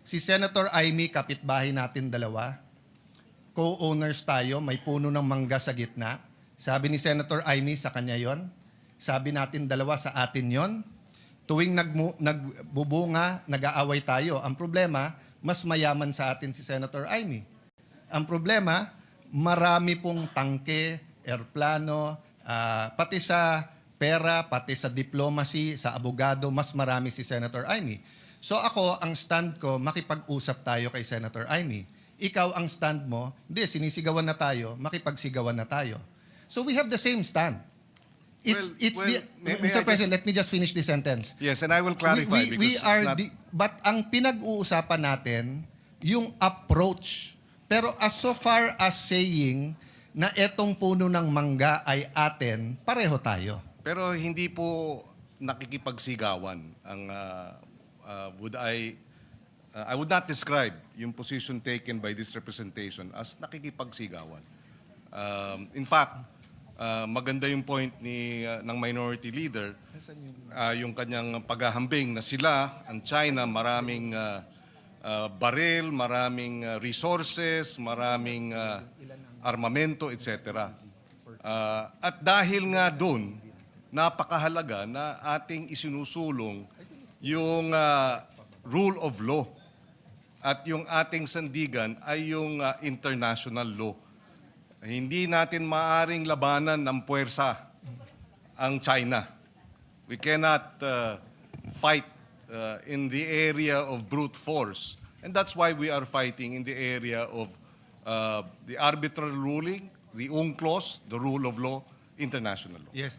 Si Senator Amy, kapitbahay natin dalawa. Co-owners tayo, may puno ng mangga sa gitna. Sabi ni Senator Amy, sa kanya yon. Sabi natin dalawa, sa atin yon. Tuwing nagbubunga, nag-aaway tayo. Ang problema, mas mayaman sa atin si Senator Amy. Ang problema, marami pong tangke, aeroplano, pati sa pera, pati sa diplomacy, sa abogado, mas marami si Senator Amy. So ako, ang stand ko, makipag-usap tayo kay Senator Amy. Ikaw, ang stand mo, hindi, sinisigawan na tayo, makipagsigawan na tayo. So we have the same stand. Mr. President, let me just finish this sentence. Yes, and I will clarify because but ang pinag-uusapan natin, yung approach. Pero as so far as saying na etong puno ng mangga ay atin, pareho tayo. Pero hindi po nakikipagsigawan ang I would not describe yung position taken by this representation as nakikipagsigawan. In fact, maganda yung point ng minority leader, yung kanyang paghahambing na sila, ang China, maraming baril, maraming resources, maraming armamento, etc. At dahil nga doon, napakahalaga na ating isinusulong yung rule of law at yung ating sandigan ay yung international law. Hindi natin maaring labanan ng puwersa ang China. We cannot fight in the area of brute force. And that's why we are fighting in the area of the arbitral ruling, the UNCLOS, the rule of law, international law. Yes.